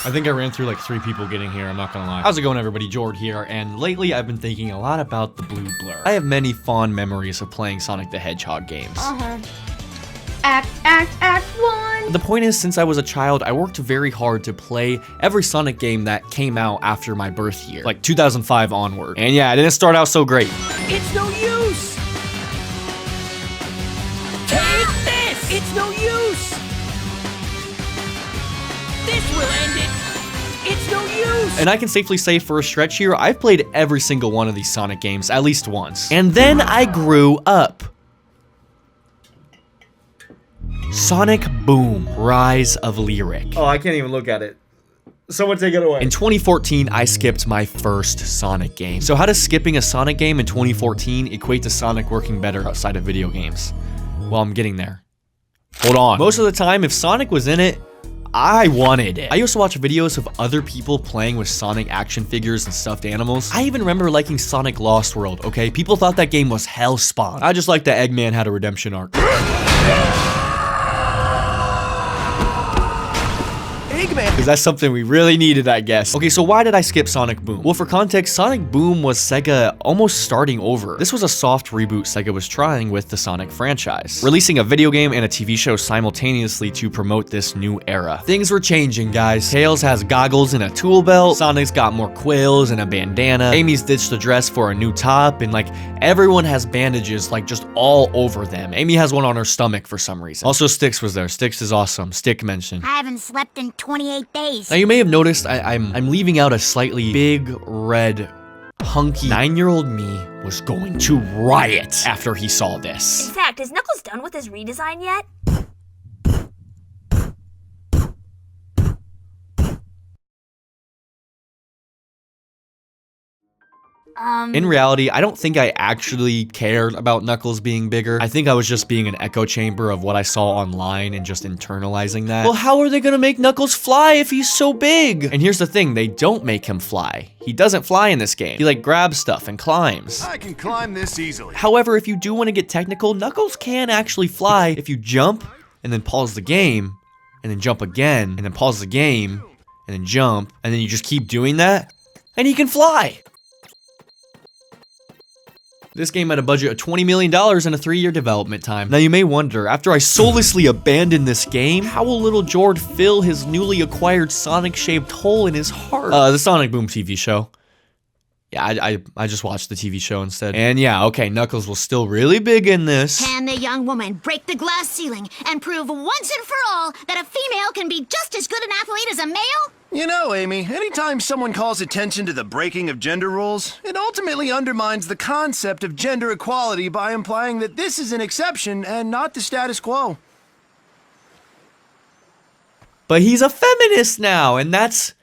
I think I ran through like 3 people getting here, I'm not gonna lie. How's it going, everybody? Jord here, and lately I've been thinking a lot about the blue blur. I have many fond memories of playing Sonic the Hedgehog games. Act 1. The point is, since I was a child, I worked very hard to play every Sonic game that came out after my birth year, like 2005 onward. And yeah, it didn't start out so great. It's no use! Take this! It's no use! This will end it! It's no use! And I can safely say for a stretch here, I've played every single one of these Sonic games at least once. And then I grew up. Sonic Boom, Rise of Lyric. Oh, I can't even look at it. Someone take it away. In 2014, I skipped my first Sonic game. So how does skipping a Sonic game in 2014 equate to Sonic working better outside of video games? Well, I'm getting there. Hold on. Most of the time, if Sonic was in it, I wanted it. I used to watch videos of other people playing with Sonic action figures and stuffed animals. I even remember liking Sonic Lost World, okay? People thought that game was hellspawn. I just liked that Eggman had a redemption arc. Because that's something we really needed, I guess. Okay, so why did I skip Sonic Boom? Well, for context, Sonic Boom was Sega almost starting over. This was a soft reboot Sega was trying with the Sonic franchise, releasing a video game and a TV show simultaneously to promote this new era. Things were changing, guys. Tails has goggles and a tool belt, Sonic's got more quills and a bandana, Amy's ditched the dress for a new top, and like everyone has bandages like just all over them. Amy has one on her stomach for some reason. Also, Styx was there. Styx is awesome. Stick mentioned. I haven't slept in 28 days. Now you may have noticed I'm leaving out a slightly big, red, hunky 9-year-old me was going to riot after he saw this. In fact, is Knuckles done with his redesign yet? In reality, I don't think I actually cared about Knuckles being bigger. I think I was just being an echo chamber of what I saw online and just internalizing that. Well, how are they gonna make Knuckles fly if he's so big? And here's the thing, they don't make him fly. He doesn't fly in this game. He like grabs stuff and climbs. I can climb this easily. However, if you do want to get technical, Knuckles can actually fly if you jump and then pause the game and then jump again and then pause the game and then jump and then you just keep doing that and he can fly. This game had a budget of $20 million and a 3-year development time. Now you may wonder, after I soullessly abandoned this game, how will little Jord fill his newly acquired Sonic-shaped hole in his heart? The Sonic Boom TV show. Yeah, I just watched the TV show instead. And yeah, okay, Knuckles was still really big in this. Can the young woman break the glass ceiling and prove once and for all that a female can be just as good an athlete as a male? You know, Amy, anytime someone calls attention to the breaking of gender rules, it ultimately undermines the concept of gender equality by implying that this is an exception and not the status quo. But he's a feminist now, and that's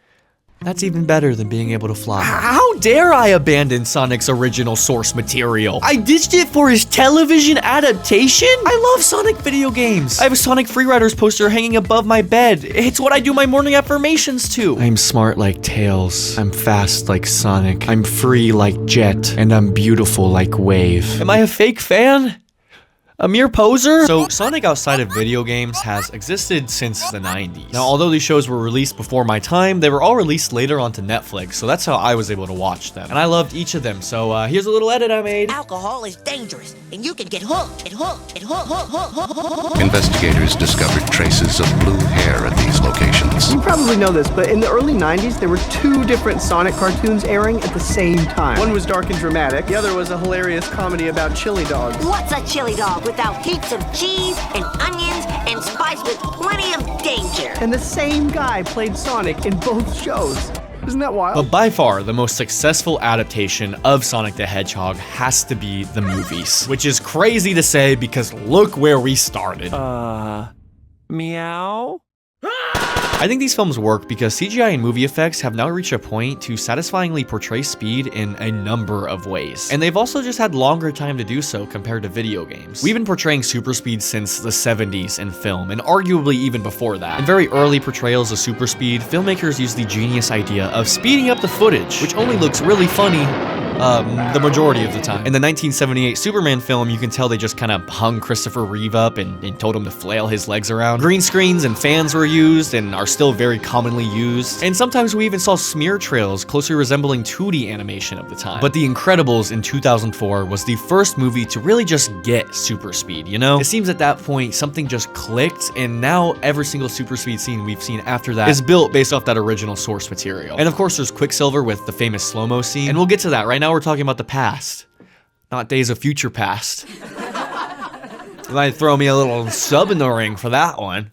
even better than being able to fly. How dare I abandon Sonic's original source material? I ditched it for his television adaptation? I love Sonic video games. I have a Sonic Freeriders poster hanging above my bed. It's what I do my morning affirmations to. I'm smart like Tails. I'm fast like Sonic. I'm free like Jet. And I'm beautiful like Wave. Am I a fake fan? A mere poser? So, Sonic outside of video games has existed since the 90s. Now, although these shows were released before my time, they were all released later onto Netflix, so that's how I was able to watch them. And I loved each of them, so here's a little edit I made. Alcohol is dangerous, and you can get hooked and hooked and hooked. Investigators discovered traces of blue hair at these locations. You probably know this, but in the early 90s, there were 2 different Sonic cartoons airing at the same time. One was dark and dramatic, the other was a hilarious comedy about chili dogs. What's a chili dog without heaps of cheese and onions and spice with plenty of danger? And the same guy played Sonic in both shows. Isn't that wild? But by far, the most successful adaptation of Sonic the Hedgehog has to be the movies. Which is crazy to say because look where we started. Meow? I think these films work because CGI and movie effects have now reached a point to satisfyingly portray speed in a number of ways. And they've also just had longer time to do so compared to video games. We've been portraying super speed since the 70s in film, and arguably even before that. In very early portrayals of super speed, filmmakers used the genius idea of speeding up the footage, which only looks really funny the majority of the time. In the 1978 Superman film, you can tell they just kind of hung Christopher Reeve up and told him to flail his legs around. Green screens and fans were used and are still very commonly used. And sometimes we even saw smear trails closely resembling 2D animation of the time. But The Incredibles in 2004 was the first movie to really just get super speed, you know? It seems at that point something just clicked, and now every single super speed scene we've seen after that is built based off that original source material. And of course there's Quicksilver with the famous slow-mo scene, and we'll get to that. Right now we're talking about the past, not Days of Future Past. You might throw me a little sub in the ring for that one.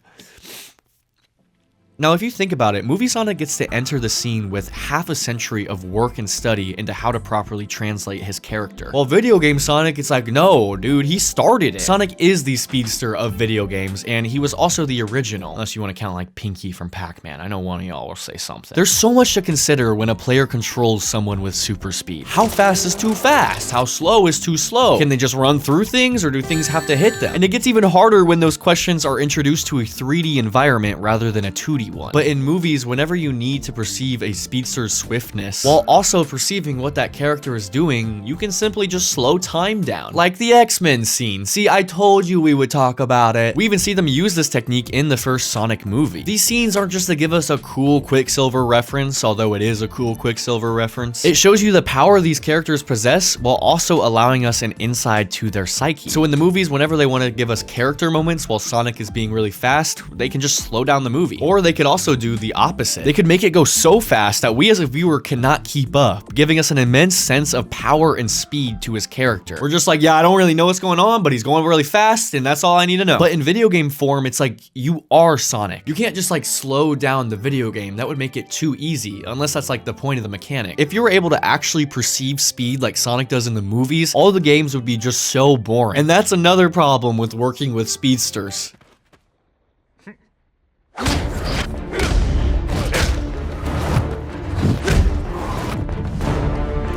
Now, if you think about it, Movie Sonic gets to enter the scene with half a century of work and study into how to properly translate his character. While video game Sonic, it's like, no, dude, he started it. Sonic is the speedster of video games, and he was also the original, unless you want to count like Pinky from Pac-Man. I know one of y'all will say something. There's so much to consider when a player controls someone with super speed. How fast is too fast? How slow is too slow? Can they just run through things, or do things have to hit them? And it gets even harder when those questions are introduced to a 3D environment rather than a 2D one. But in movies, whenever you need to perceive a speedster's swiftness while also perceiving what that character is doing, you can simply just slow time down. Like the X-Men scene. See, I told you we would talk about it. We even see them use this technique in the first Sonic movie. These scenes aren't just to give us a cool Quicksilver reference, although it is a cool Quicksilver reference. It shows you the power these characters possess while also allowing us an insight to their psyche. So in the movies, whenever they want to give us character moments while Sonic is being really fast, they can just slow down the movie. Or they could also do the opposite. They could make it go so fast that we as a viewer cannot keep up, giving us an immense sense of power and speed to his character. We're just like, yeah, I don't really know what's going on, but he's going really fast, and that's all I need to know. But in video game form, it's like, you are Sonic. You can't just like slow down the video game. That would make it too easy, unless that's like the point of the mechanic. If you were able to actually perceive speed like Sonic does in the movies, all the games would be just so boring. And that's another problem with working with speedsters.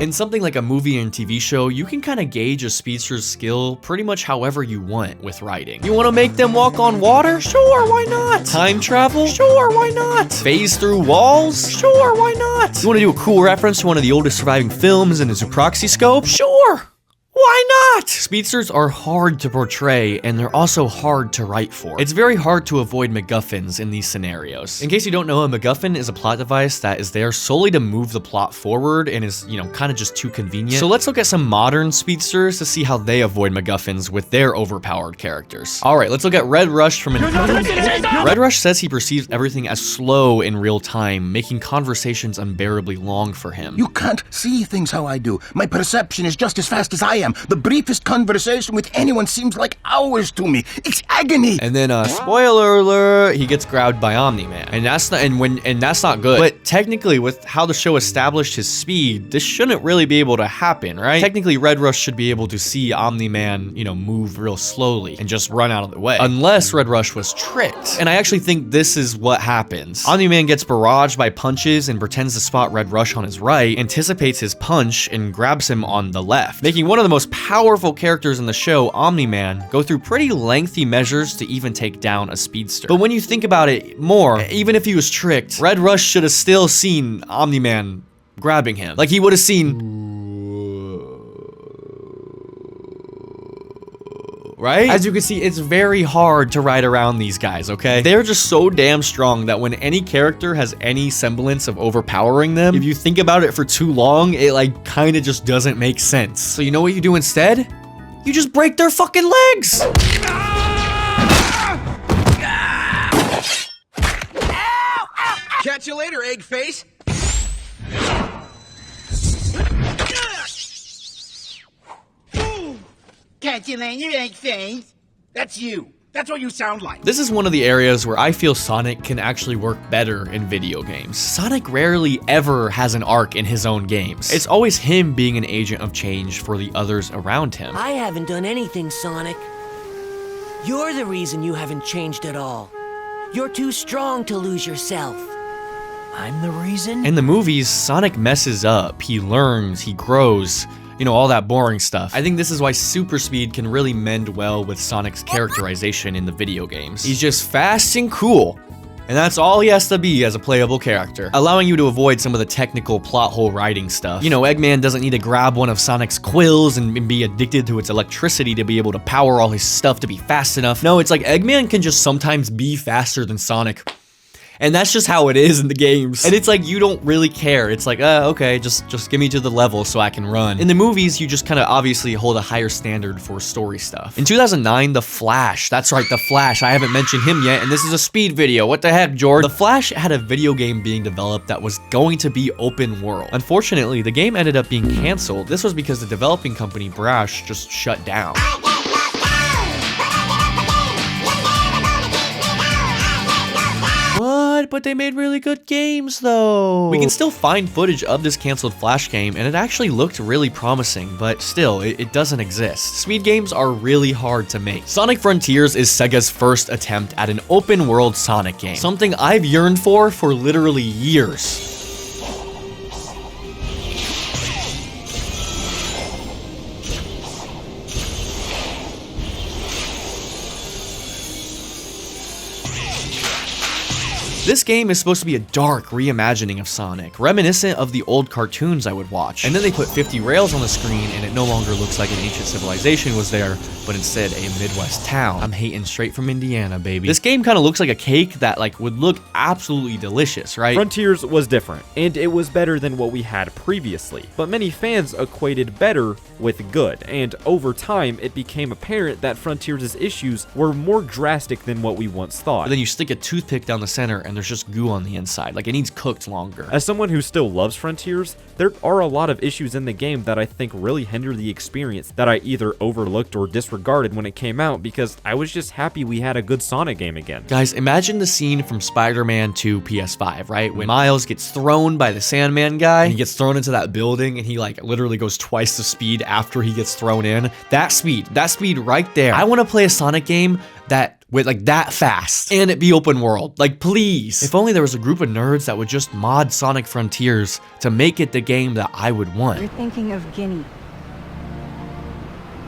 In something like a movie and TV show, you can kind of gauge a speedster's skill pretty much however you want with writing. You want to make them walk on water? Sure, why not? Time travel? Sure, why not? Phase through walls? Sure, why not? You want to do a cool reference to one of the oldest surviving films in a Zooproxy scope? Sure! Why not? Speedsters are hard to portray, and they're also hard to write for. It's very hard to avoid MacGuffins in these scenarios. In case you don't know, a MacGuffin is a plot device that is there solely to move the plot forward and is, you know, kind of just too convenient. So let's look at some modern speedsters to see how they avoid MacGuffins with their overpowered characters. Alright, let's look at Red Rush from Red Rush says he perceives everything as slow in real time, making conversations unbearably long for him. You can't see things how I do. My perception is just as fast as I am. The briefest conversation with anyone seems like hours to me. It's agony. And then, spoiler alert, he gets grabbed by Omni-Man. And that's not, and that's not good. But technically, with how the show established his speed, this shouldn't really be able to happen, right? Technically, Red Rush should be able to see Omni-Man, you know, move real slowly and just run out of the way. Unless Red Rush was tricked. And I actually think this is what happens. Omni-Man gets barraged by punches and pretends to spot Red Rush on his right, anticipates his punch, and grabs him on the left, making one of the most powerful characters in the show, Omni-Man, go through pretty lengthy measures to even take down a speedster. But when you think about it more, even if he was tricked, Red Rush should have still seen Omni-Man grabbing him. Like, he would have seen... right? As you can see, it's very hard to ride around these guys, okay? They're just so damn strong that when any character has any semblance of overpowering them, if you think about it for too long, it like kind of just doesn't make sense. So you know what you do instead? You just break their fucking legs! Catch you later, egg face. Catch you later, egg face. That's you. That's what you sound like. This is one of the areas where I feel Sonic can actually work better in video games. Sonic rarely ever has an arc in his own games. It's always him being an agent of change for the others around him. I haven't done anything, Sonic. You're the reason you haven't changed at all. You're too strong to lose yourself. I'm the reason? In the movies, Sonic messes up. He learns, he grows. You know, all that boring stuff. I think this is why super speed can really mend well with Sonic's characterization in the video games. He's just fast and cool. And that's all he has to be as a playable character, allowing you to avoid some of the technical plot hole writing stuff. You know, Eggman doesn't need to grab one of Sonic's quills and be addicted to its electricity to be able to power all his stuff to be fast enough. No, it's like Eggman can just sometimes be faster than Sonic. And that's just how it is in the games. And it's like, you don't really care. It's like, okay, just give me to the level so I can run. In the movies, you just kind of obviously hold a higher standard for story stuff. In 2009, The Flash, that's right, The Flash, I haven't mentioned him yet, and this is a speed video. What the heck, George? The Flash had a video game being developed that was going to be open world. Unfortunately, the game ended up being canceled. This was because the developing company, Brash, just shut down. But they made really good games though. We can still find footage of this canceled Flash game, and it actually looked really promising, but still, it doesn't exist. Speed games are really hard to make. Sonic Frontiers is Sega's first attempt at an open world Sonic game, something I've yearned for literally years. This game is supposed to be a dark reimagining of Sonic, reminiscent of the old cartoons I would watch. And then they put 50 rails on the screen and it no longer looks like an ancient civilization was there, but instead a Midwest town. I'm hating straight from Indiana, baby. This game kind of looks like a cake that would look absolutely delicious, right? Frontiers was different, and it was better than what we had previously, but many fans equated better with good, and over time it became apparent that Frontiers' issues were more drastic than what we once thought. But then you stick a toothpick down the center and there's just goo on the inside. Like, it needs cooked longer. As someone who still loves Frontiers, there are a lot of issues in the game that I think really hinder the experience that I either overlooked or disregarded when it came out because I was just happy we had a good Sonic game again. Guys, imagine the scene from Spider-Man 2 PS5, right? When Miles gets thrown by the Sandman guy, and he gets thrown into that building and he literally goes twice the speed after he gets thrown in. That speed right there. I want to play a Sonic game that with that fast and it be open world. Please. If only there was a group of nerds that would just mod Sonic Frontiers to make it the game that I would want. You're thinking of Guinea.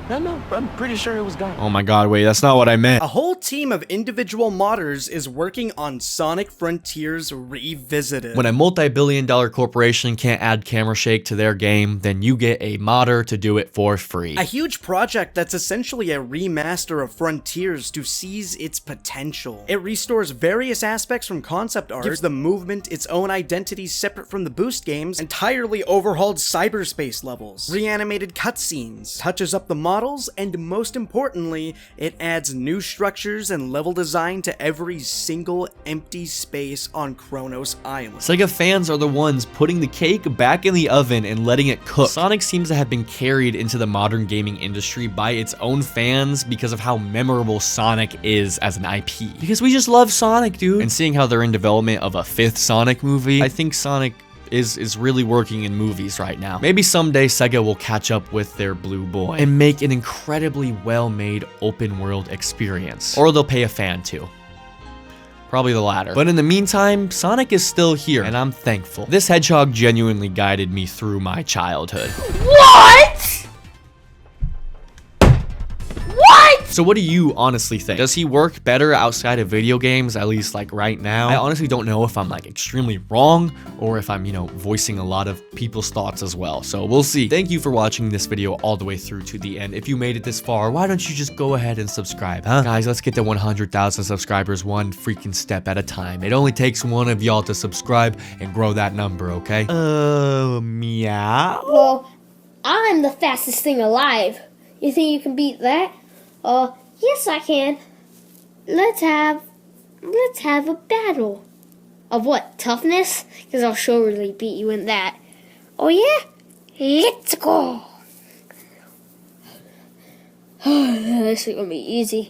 No, I'm pretty sure it was gone. Oh my god, wait, that's not what I meant. A whole team of individual modders is working on Sonic Frontiers Revisited. When a multi-billion-dollar corporation can't add camera shake to their game, then you get a modder to do it for free. A huge project that's essentially a remaster of Frontiers to seize its potential. It restores various aspects from concept art, gives the movement its own identity separate from the Boost games, entirely overhauled cyberspace levels, reanimated cutscenes, touches up the models, and most importantly, it adds new structures and level design to every single empty space on Kronos Island. Sega fans are the ones putting the cake back in the oven and letting it cook. Sonic seems to have been carried into the modern gaming industry by its own fans because of how memorable Sonic is as an IP. Because we just love Sonic, dude. And seeing how they're in development of a 5th Sonic movie, I think Sonic is really working in movies right now. Maybe someday Sega will catch up with their Blue Boy and make an incredibly well-made open world experience. Or they'll pay a fan to. Probably the latter. But in the meantime, Sonic is still here, and I'm thankful. This hedgehog genuinely guided me through my childhood. What? What? So what do you honestly think? Does he work better outside of video games, at least right now? I honestly don't know if I'm extremely wrong or if I'm, voicing a lot of people's thoughts as well. So we'll see. Thank you for watching this video all the way through to the end. If you made it this far, why don't you just go ahead and subscribe, huh? Guys, let's get to 100,000 subscribers one freaking step at a time. It only takes one of y'all to subscribe and grow that number, okay? Meow? Well, I'm the fastest thing alive. You think you can beat that? Yes I can. Let's have a battle. Of what, toughness? Because I'll surely beat you in that. Oh yeah? Let's go. This is gonna be easy.